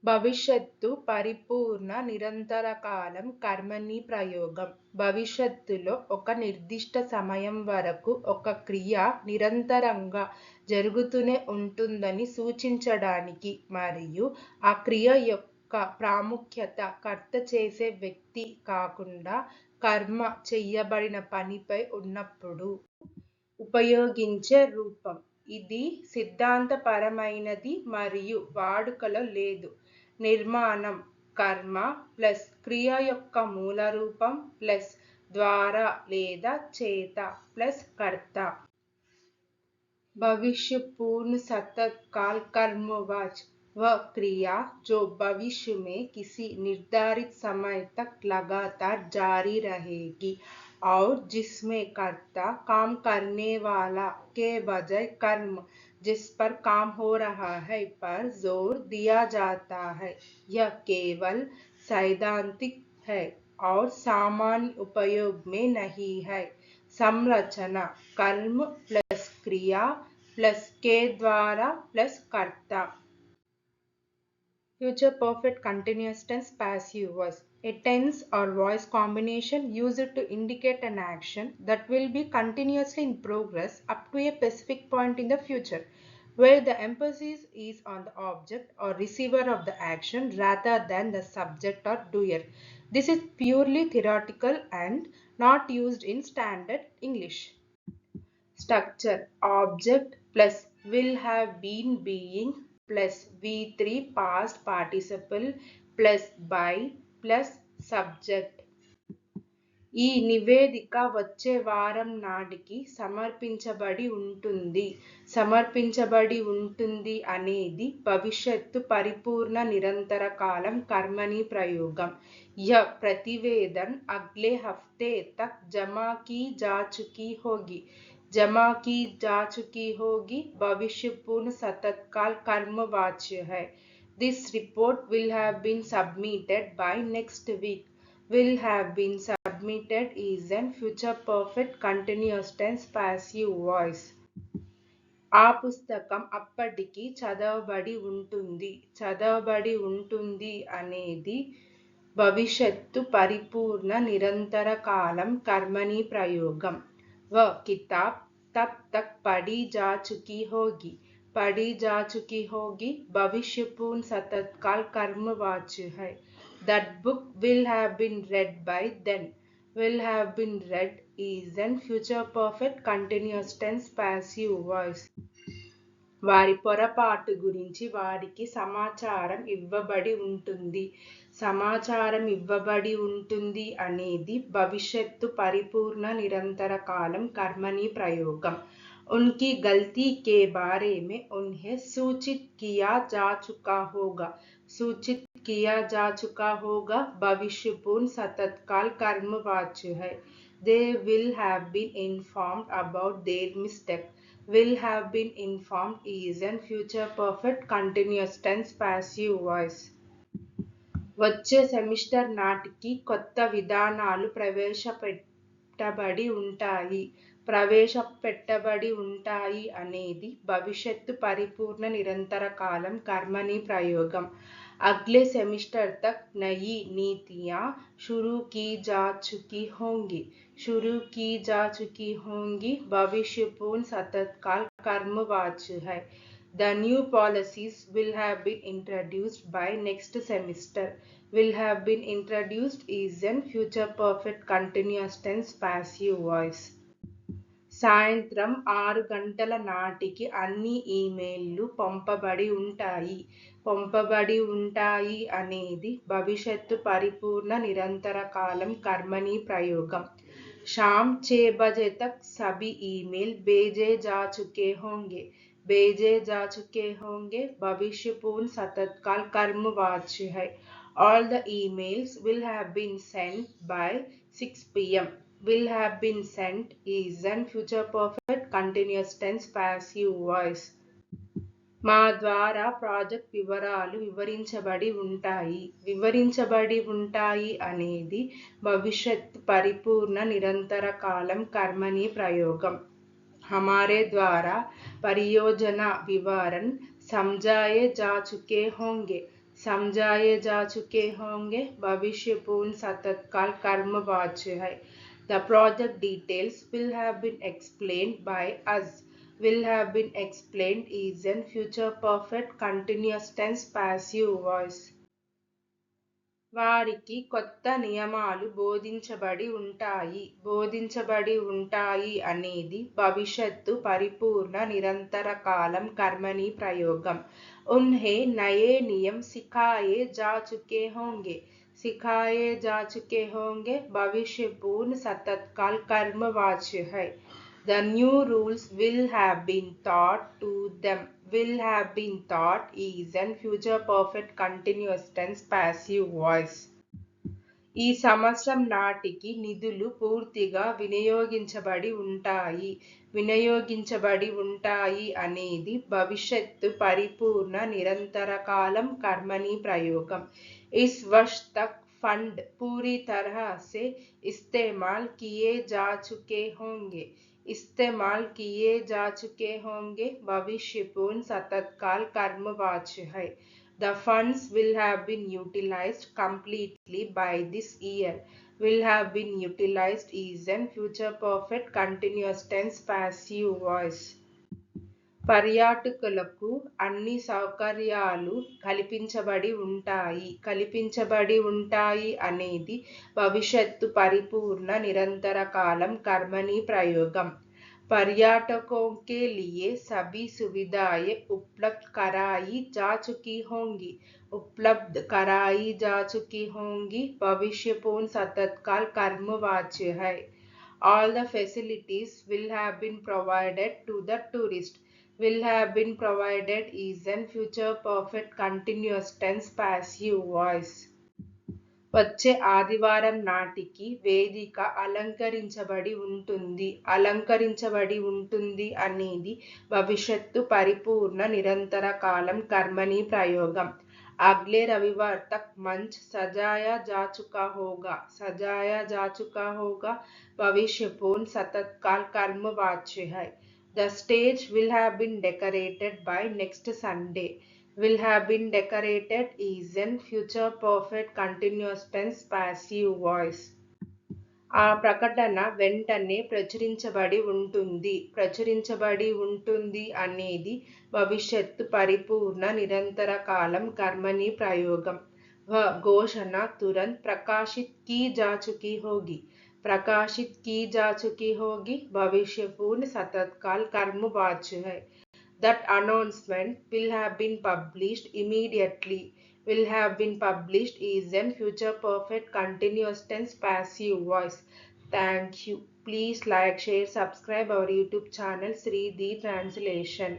భవిష్యత్తు పరిపూర్ణ నిరంతర కాలం కర్మణి ప్రయోగం. భవిష్యత్తులో ఒక నిర్దిష్ట సమయం వరకు ఒక క్రియ నిరంతరంగా జరుగుతూనే ఉంటుందని సూచించడానికి మరియు ఆ క్రియ యొక్క ప్రాముఖ్యత కర్త చేసే వ్యక్తి కాకుండా కర్మ చెయ్యబడిన పనిపై ఉన్నప్పుడు ఉపయోగించే రూపం. ఇది సిద్ధాంతపరమైనది మరియు వాడుకలో లేదు. నిర్మాణం కర్మ ప్లస్ క్రియ యొక్క మూల రూపం ప్లస్ ద్వారా లేదా చేత ప్లస్ కర్త. भविष्य पूर्ण सतत काल कर्मवाच वह क्रिया जो भविष्य में किसी निर्धारित समय तक लगातार जारी रहेगी और जिसमें कर्ता काम करने वाला के बजाय कर्म जिस पर काम हो रहा है पर जोर दिया जाता है। यह केवल सैद्धांतिक है और सामान्य उपयोग में नहीं है। संरचना कर्म प्लस क्रिया प्लस के द्वारा प्लस कर्ता. Future perfect continuous tense passive voice. A tense or voice combination used to indicate an action that will be continuously in progress up to a specific point in the future, where the emphasis is on the object or receiver of the action rather than the subject or doer. This is purely theoretical and not used in standard English. Structure object plus will have been being plus V3 past participle plus by plus subject. ఈ నివేదిక వచ్చే వారం నాటికి సమర్పించబడి ఉంటుంది అనేది భవిష్యత్తు పరిపూర్ణ నిరంతర కాలం కర్మణి ప్రయోగం. यह प्रतिवेदन अगले हफ्ते तक जमा की जा चुकी होगी भविष्य पूर्ण सतत काल कर्मवाच्य है. This report will have been submitted by next week. Will have been submitted is an future perfect continuous tense passive voice. ఆ పుస్తకం అప్పటికి చదవబడి ఉంటుంది అనేది భవిష్యత్తు పరిపూర్ణ నిరంతర కాలం కర్మణి ప్రయోగం. वह किताब तब तक पढ़ी जा चुकी होगी भविष्य पूर्ण सतत काल कर्मवाच्य है. That book will have been read by then. Will have been read is an future perfect continuous tense passive voice. వారి పొరపాటు గురించి వారికి సమాచారం ఇవ్వబడి ఉంటుంది అనేది భవిష్యత్తు పరిపూర్ణ నిరంతర కాలం కర్మణి ప్రయోగం. उनकी गलती के बारे में उन्हें सूचित किया जा चुका होगा भविष्य पूर्ण सतत काल कर्मवाच्य है. They will have been informed about their mistake. Will have been informed is an future perfect continuous tense passive voice. వచ్చే సెమిస్టర్ నాటికి కొత్త విధానాలు ప్రవేశపెట్టబడి ఉంటాయి అనేది భవిష్యత్తు పరిపూర్ణ నిరంతర కాలం కర్మణి ప్రయోగం. अगले सेमेस्टर तक नई नीतियाँ शुरू की जा चुकी होंगी भविष्य पूर्ण सतत काल कर्मवाच्य है. The new policies will have been introduced by next semester. Will have been introduced is an future perfect continuous tense passive voice. సాయంత్రం 6 గంటల నాటికి అన్ని ఈమెయిల్లు పంపబడి ఉంటాయి అనేది భవిష్యత్తు పరిపూర్ణ నిరంతర కాలం కర్మణి ప్రయోగం. शाम 6 बजे तक सभी ईमेल भेजे जा चुके होंगे भविष्य पूर्ण सतत काल कर्मवाच्य है. All the emails will have been sent by 6 p.m. Will have been sent is an future perfect continuous tense passive voice. మా ద్వారా ప్రాజెక్ట్ వివరాలు వివరించబడి ఉంటాయి అనేది భవిష్యత్ పరిపూర్ణ నిరంతర కాలం కర్మణి ప్రయోగం. हमारे द्वारा परियोजना विवरण समझाए जा चुके होंगे. समझाए जा चुके होंगे, भविष्य पूर्ण सतत काल कर्मवाच्य है. The project details will have been explained by us. Will have been explained is in future perfect continuous tense passive voice. వారికి కొత్త నియమాలు బోధించబడి ఉంటాయి అనేది భవిష్యత్తు పరిపూర్ణ నిరంతర కాలం కర్మని ప్రయోగం. ఉన్హే నయే నియम सिखाए जा चुके होंगे भविष्य पूर्ण सतत काल कर्मवाच्य है. The new rules will have been taught to them. Will have been taught is an future perfect continuous tense passive voice. ఈ సంవత్సరం నాటికి నిధులు పూర్తిగా వినియోగించబడి ఉంటాయి అనేది భవిష్యత్తు పరిపూర్ణ నిరంతర కాలం కర్మని ప్రయోగం. इस वर्ष तक फंड पूरी तरह से इस्तेमाल किए जा चुके होंगे भविष्य पूर्ण सतत काल कर्मवाच्य है. The funds will have been utilized completely by this year. Will have been utilized is an future perfect continuous tense passive voice. పర్యాటకులకు అన్ని సౌకర్యాలు కల్పించబడి ఉంటాయి అనేది భవిష్యత్తు పరిపూర్ణ నిరంతర కాలం కర్మని ప్రయోగం. पर्यटकों के लिए सभी सुविधाएं उपलब्ध कराई जा चुकी होंगी भविष्य पूर्ण सतत काल कर्मवाच्य है. All the facilities will have been provided to the tourist. Will have been provided is an future perfect continuous tense passive voice. వచ్చే ఆదివారం నాటికి వేదిక అలంకరించబడి ఉంటుంది అనేది భవిష్యత్తు పరిపూర్ణ నిరంతర కాలం కర్మని ప్రయోగం. अगले रविवार तक मंच सजाया जा चुका होगा भविष्य पूर्ण सतत काल कर्मवाच्य है. The stage will have been decorated by next Sunday. Will have been decorated is in future perfect continuous tense passive voice. ఆ ప్రకటన వెంటనే ప్రచురించబడి ఉంటుంది అనేది భవిష్యత్తు పరిపూర్ణ నిరంతర కాలం కర్మని ప్రయోగం. वह घोषणा तुरंत प्रकाशित की जा चुकी होगी भविष्य पूर्ण सतत काल कर्मवाच्य है. That announcement will have been published immediately. Will have been published is in future perfect continuous tense passive voice. Thank you. Please like, share, subscribe our YouTube channel Sri The Translation.